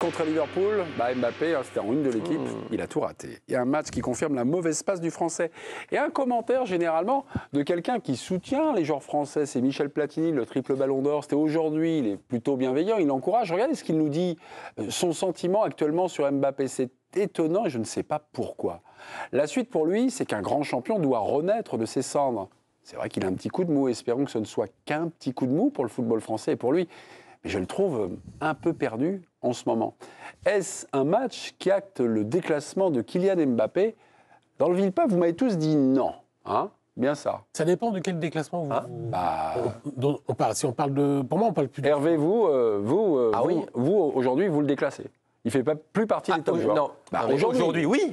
contre Liverpool, Mbappé, c'était en une de l'équipe, il a tout raté. Il y a un match qui confirme la mauvaise passe du Français. Et un commentaire généralement de quelqu'un qui soutient les joueurs français, c'est Michel Platini, le triple ballon d'or. C'était aujourd'hui, il est plutôt bienveillant, il encourage. Regardez ce qu'il nous dit, son sentiment actuellement sur Mbappé. C'est étonnant et je ne sais pas pourquoi. La suite pour lui, c'est qu'un grand champion doit renaître de ses cendres. C'est vrai qu'il a un petit coup de mou, espérons que ce ne soit qu'un petit coup de mou pour le football français et pour lui. Mais je le trouve un peu perdu en ce moment. Est-ce un match qui acte le déclassement de Kylian Mbappé? Dans le Villepin, vous m'avez tous dit non. Hein? Bien ça. Ça dépend de quel déclassement vous... dont on parle. Si on parle de... Pour moi, on parle plus de... Hervé, vous aujourd'hui, vous le déclassez. Il ne fait plus partie des top joueurs. Non, aujourd'hui, oui.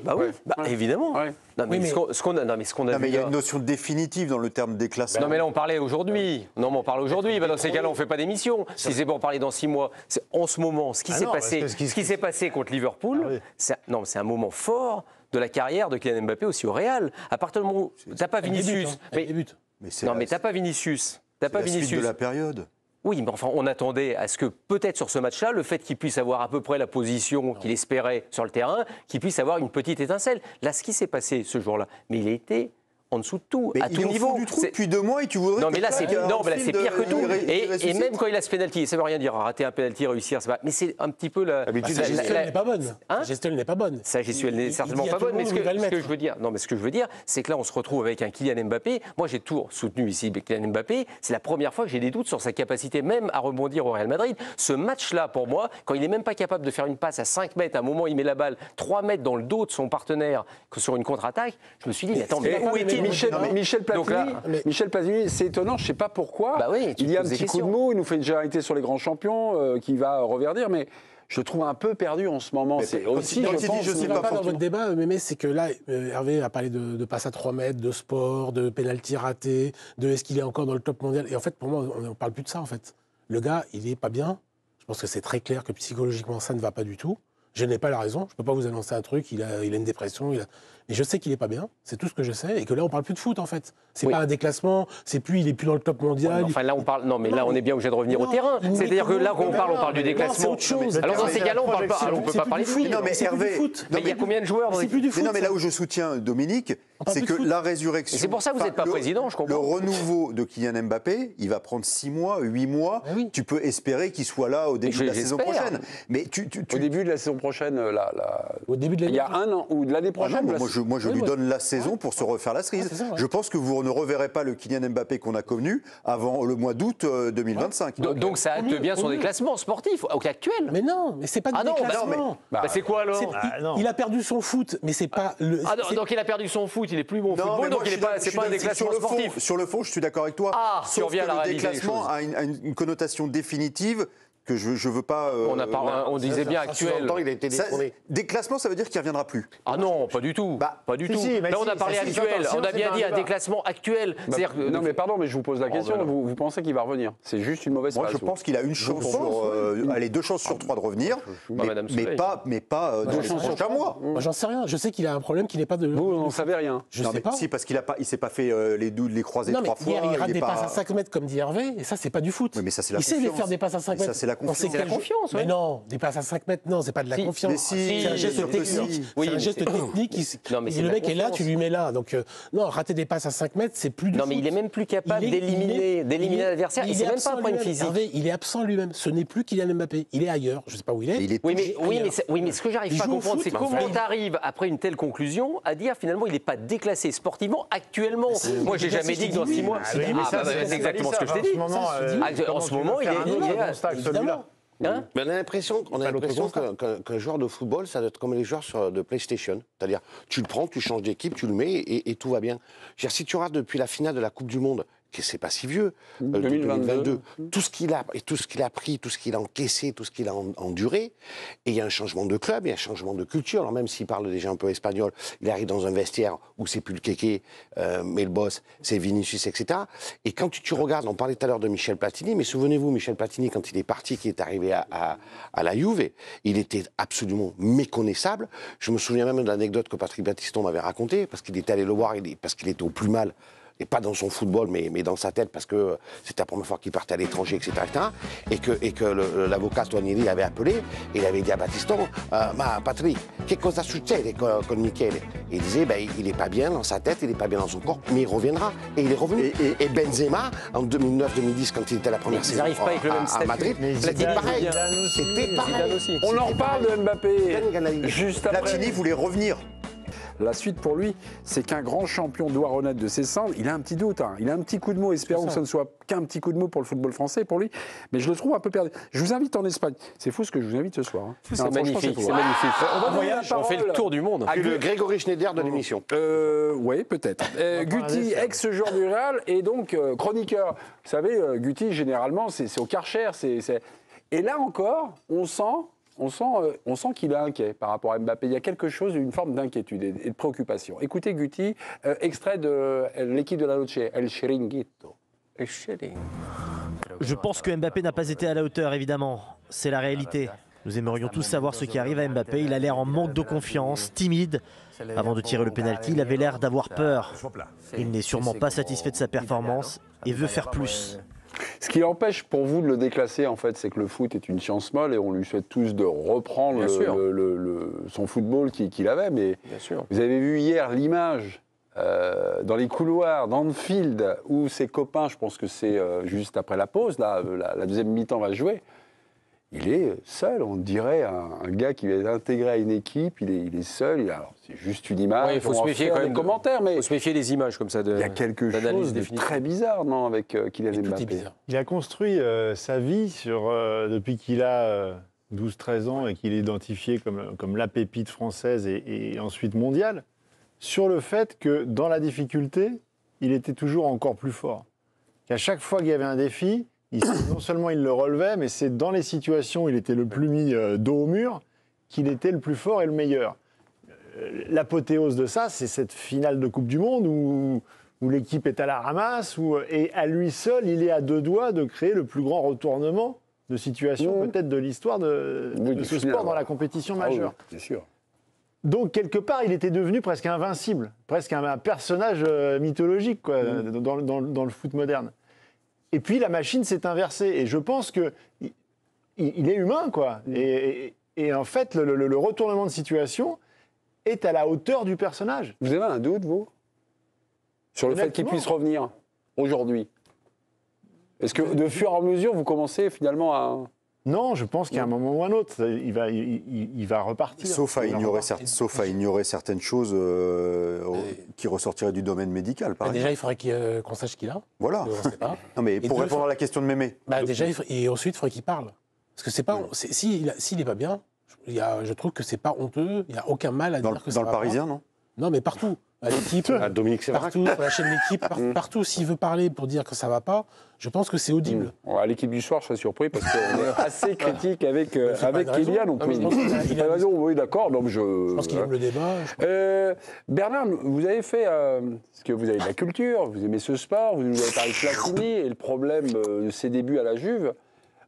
Évidemment. Ouais. Non, mais ce qu'on a vu... il y a une notion définitive dans le terme déclassement. Non, mais là, on parlait aujourd'hui. Non, mais on parle aujourd'hui. Dans ces cas-là, on ne fait pas d'émission. Si c'est pour parler dans 6 mois, en ce moment, ce qui s'est passé contre Liverpool, c'est un moment fort de la carrière de Kylian Mbappé aussi au Real. À partir du moment où tu n'as pas Vinicius... Non, mais tu n'as pas Vinicius. C'est la suite de la période. Oui, mais enfin, on attendait à ce que, peut-être sur ce match-là, le fait qu'il puisse avoir à peu près la position qu'il espérait sur le terrain, qu'il puisse avoir une petite étincelle. Là, ce qui s'est passé ce jour-là, mais il a été en dessous de tout, à tout niveau. Du trou depuis 2 mois et tu voudrais... Non, mais là, c'est pire que tout. Et même quand il a ce pénalty, ça ne veut rien dire. Rater un pénalty, réussir, c'est pas... Mais c'est un petit peu la... Sa gestuelle n'est pas bonne. Sa gestuelle n'est pas bonne. Sa gestuelle n'est certainement pas bonne. Mais ce que je veux dire, c'est que là, on se retrouve avec un Kylian Mbappé. Moi, j'ai toujours soutenu ici Kylian Mbappé. C'est la première fois que j'ai des doutes sur sa capacité même à rebondir au Real Madrid. Ce match-là, pour moi, quand il n'est même pas capable de faire une passe à 5 mètres, à un moment, il met la balle 3 mètres dans le dos de son partenaire sur une contre-attaque, je me suis dit, mais attends, mais où est-il Michel Platini, c'est étonnant, je ne sais pas pourquoi. Il y a un petit coup de mot, il nous fait une généralité sur les grands champions qui va reverdir, mais je le trouve un peu perdu en ce moment. C'est aussi, je sais pas dans votre débat, Mémé, c'est que là, Hervé a parlé de passe à 3 mètres, de sport, de pénalty raté, de est-ce qu'il est encore dans le top mondial. Et en fait, pour moi, on ne parle plus de ça, en fait. Le gars, il n'est pas bien. Je pense que c'est très clair que psychologiquement, ça ne va pas du tout. Je n'ai pas la raison, je ne peux pas vous annoncer un truc, il a une dépression, mais je sais qu'il n'est pas bien, c'est tout ce que je sais, et que là on ne parle plus de foot en fait. C'est pas un déclassement, il n'est plus dans le top mondial. Enfin là on parle, là on est bien obligé de revenir au terrain. C'est-à-dire que là quand on parle du déclassement. C'est autre chose. Alors dans ces cas-là on ne peut pas parler de foot. Non mais Hervé, il y a combien de joueurs dans plus du foot. Non mais là où je soutiens Dominique, c'est que la résurrection. C'est pour ça que vous n'êtes pas président, je comprends. Le renouveau de Kylian Mbappé, il va prendre 6 mois, 8 mois. Tu peux espérer qu'il soit là au début de la saison prochaine. Mais au début de la saison prochaine, au début de l'année. Il y a un an ou de l'année prochaine. Moi, je lui donne la saison pour se refaire la cerise. Je pense que vous ne reverrez pas le Kylian Mbappé qu'on a connu avant le mois d'août 2025. Donc ça acte bien son déclassement sportif actuel. Mais non, mais c'est pas du déclassement. C'est quoi alors? Il a perdu son foot, mais c'est pas le. Donc il a perdu son foot, il est plus bon football, donc c'est pas un déclassement sportif. Sur le fond, je suis d'accord avec toi. Sauf que le déclassement a une connotation définitive que je ne veux pas... on disait bien actuel. Il a été détrôné. Déclassement, ça veut dire qu'il ne reviendra plus. Ah non, pas du tout. Pas du tout. Là, on a parlé actuel. On a bien dit un déclassement actuel. Non, mais pardon, mais je vous pose la question. Vous pensez qu'il va revenir? C'est juste une mauvaise passe. Moi, je pense qu'il a une chance sur... 2 chances sur 3 de revenir. Mais pas 2 chances sur 3 mois. Moi, j'en sais rien. Je sais qu'il a un problème qui n'est pas de... Vous n'en savez rien. Je sais pas. Si, parce qu'il ne s'est pas fait les croisés 3 fois. Il rate des passes à 5 mètres, comme dit Hervé, et ça, c'est pas du foot. Mais ça, c'est la confiance. Il sait faire des passes à 5 mètres. Ça, c'est la confiance. C'est la confiance. Mais non, des passes à 5 mètres, non, c'est pas de la confiance. C'est un geste technique. C'est un geste technique. Le mec est là, tu lui mets là. Donc, non, rater des passes à 5 mètres, c'est plus du foot. Non, mais il est même plus capable d'éliminer l'adversaire. Et c'est même pas un problème physique. Il est absent lui-même. Ce n'est plus Kylian Mbappé. Il est ailleurs. Je sais pas où il est. Oui, mais ce que j'arrive pas à comprendre, c'est comment tu arrives, après une telle conclusion, à dire finalement il n'est pas déclassé sportivement actuellement. Moi, j'ai jamais dit que dans 6 mois. C'est exactement ce que je t'ai dit. En ce moment, il est. Évidemment. Mais on a l'impression qu'un joueur de football, ça doit être comme les joueurs de PlayStation. C'est-à-dire, tu le prends, tu changes d'équipe, tu le mets et tout va bien. Si tu regardes depuis la finale de la Coupe du Monde, que c'est pas si vieux, 2022, tout ce qu'il a pris, tout ce qu'il a encaissé, tout ce qu'il a enduré, et il y a un changement de club, il y a un changement de culture. Alors même s'il parle déjà un peu espagnol, il arrive dans un vestiaire où c'est plus le kéké, mais le boss, c'est Vinicius, etc. Et quand tu regardes, on parlait tout à l'heure de Michel Platini, mais souvenez-vous, Michel Platini, quand il est parti, qui est arrivé à la Juve, il était absolument méconnaissable. Je me souviens même de l'anecdote que Patrick Battiston m'avait racontée, parce qu'il était allé le voir, parce qu'il était au plus mal et pas dans son football, mais dans sa tête, parce que c'était la première fois qu'il partait à l'étranger, etc., et que l'avocat Tognelli avait appelé, et il avait dit à Battiston, ma Patrick, che cosa succede con Michele? Et il disait, il n'est pas bien dans sa tête, il n'est pas bien dans son corps, mais il reviendra. Et il est revenu. Et Benzema, en 2009-2010, quand il était la première saison à Madrid, c'était pareil. C'était pareil. On en reparle de Mbappé juste après. Platini voulait revenir. La suite pour lui, c'est qu'un grand champion doit renaître de ses cendres. Il a un petit doute, hein. Il a un petit coup de mot. Espérons que ce ne soit qu'un petit coup de mot pour le football français, pour lui. Mais je le trouve un peu perdu. Je vous invite en Espagne. C'est fou ce que je vous invite ce soir. Hein. C'est magnifique, c'est magnifique. On fait le tour du monde. Le Grégory Schneider de l'émission. Oui, peut-être. Guti, ex-joueur du Real, et donc chroniqueur. Vous savez, Guti, généralement, c'est au Karcher. Et là encore, on sent qu'il est inquiet par rapport à Mbappé. Il y a quelque chose, une forme d'inquiétude et de préoccupation. Écoutez Guti, extrait de l'équipe de la Noche, El Chiringuito. Je pense que Mbappé n'a pas été à la hauteur, évidemment. C'est la réalité. Nous aimerions tous savoir ce qui arrive à Mbappé. Il a l'air en manque de confiance, timide. Avant de tirer le pénalty, il avait l'air d'avoir peur. Il n'est sûrement pas satisfait de sa performance et veut faire plus. Ce qui empêche pour vous de le déclasser, en fait, c'est que le foot est une science molle et on lui souhaite tous de reprendre son football qu'il avait. Mais vous avez vu hier l'image dans les couloirs d'Anfield où ses copains, je pense que c'est juste après la pause, là, la deuxième mi-temps va jouer. Il est seul, on dirait un gars qui va intégré à une équipe, il est seul. Alors, c'est juste une image. Il faut se méfier quand même des commentaires, mais il faut se méfier des images comme ça. Il y a quelque chose de très bizarre, non, avec Kylian Mbappé. Il a construit sa vie depuis qu'il a 12-13 ans et qu'il est identifié comme la pépite française et ensuite mondiale, sur le fait que dans la difficulté, il était toujours encore plus fort. Qu'à chaque fois qu'il y avait un défi, non seulement il le relevait, mais c'est dans les situations où il était le plus mis dos au mur qu'il était le plus fort et le meilleur. L'apothéose de ça, c'est cette finale de Coupe du Monde où l'équipe est à la ramasse, et à lui seul, il est à deux doigts de créer le plus grand retournement de situation peut-être de l'histoire de ce sport dans la compétition majeure. Oui, c'est sûr. Donc, quelque part, il était devenu presque invincible, presque un personnage mythologique dans le foot moderne. Et puis la machine s'est inversée. Et je pense qu'il est humain, quoi. Et en fait, le retournement de situation est à la hauteur du personnage. Vous avez un doute, vous, sur le fait qu'il puisse revenir aujourd'hui? Est-ce que de fur et à mesure, vous commencez finalement à... Non, je pense qu'à un moment ou un autre, il va repartir. Sauf à ignorer certaines choses qui ressortiraient du domaine médical, par exemple. Déjà, il faudrait qu'on sache qui il a. Voilà. On sait pas. Non, mais pour répondre à la question de Mémé. Déjà, et ensuite, il faudrait qu'il parle. Parce que c'est pas. S'il n'est pas bien, je trouve que c'est pas honteux. Il n'y a aucun mal à dire que ça va pas. Dans le Parisien, non? Non, mais partout. À l'équipe, Dominique Séverac. partout, sur la chaîne d'équipe, partout, s'il veut parler pour dire que ça va pas, je pense que c'est audible. À l'équipe du soir, je serais surpris parce qu'on est assez critique avec Kylian. On peut... Il a raison, oui, d'accord. Je pense qu'il aime le débat. Bernard, vous avez fait... parce que vous avez de la culture, vous aimez ce sport, vous nous avez parlé de Platini et le problème de ses débuts à la Juve.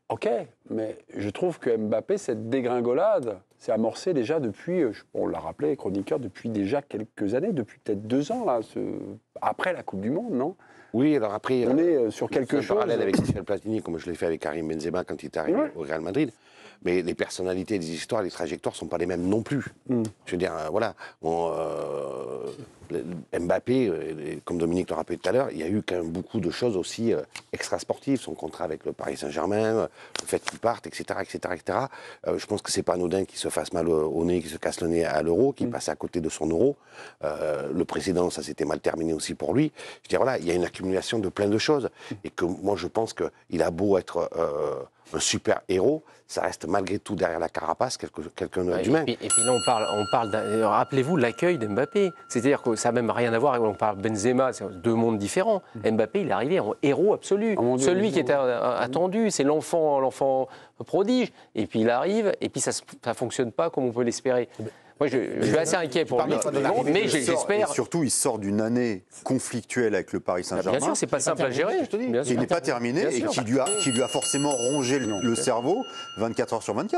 Ok, mais je trouve que Mbappé, cette dégringolade, s'est amorcée déjà depuis, on l'a rappelé, chroniqueur, depuis déjà quelques années, depuis peut-être 2 ans, là, après la Coupe du Monde, non? Oui, alors après, on est sur quelque chose. Parallèle avec Michel Platini, comme je l'ai fait avec Karim Benzema quand il est arrivé au Real Madrid. Mais les personnalités, les histoires, les trajectoires ne sont pas les mêmes non plus. Je veux dire, voilà. Mbappé, comme Dominique le rappelait tout à l'heure, il y a eu quand même beaucoup de choses aussi extrasportives. Son contrat avec le Paris Saint-Germain, le fait qu'il parte, etc. Je pense que c'est pas anodin qu'il se fasse mal au nez, qu'il se casse le nez à l'Euro, qu'il passe à côté de son Euro. Le précédent, ça s'était mal terminé aussi pour lui. Je veux dire, voilà, il y a une accumulation de plein de choses. Et que moi, je pense qu'il a beau être un super héros, ça reste malgré tout derrière la carapace quelqu'un d'humain. Et puis là, on parle rappelez-vous l'accueil d'Mbappé. C'est-à-dire que ça n'a même rien à voir, on parle Benzema, c'est 2 mondes différents. Mbappé, il est arrivé en héros absolu. Celui qui était attendu, c'est l'enfant prodige. Et puis il arrive, et puis ça ne fonctionne pas comme on peut l'espérer. Moi, je suis assez inquiet pour lui, mais j'espère... Surtout, il sort d'une année conflictuelle avec le Paris Saint-Germain. Bien sûr, c'est pas simple à gérer, je te dis. Qui n'est pas terminé et qui lui a forcément rongé le cerveau 24 heures sur 24.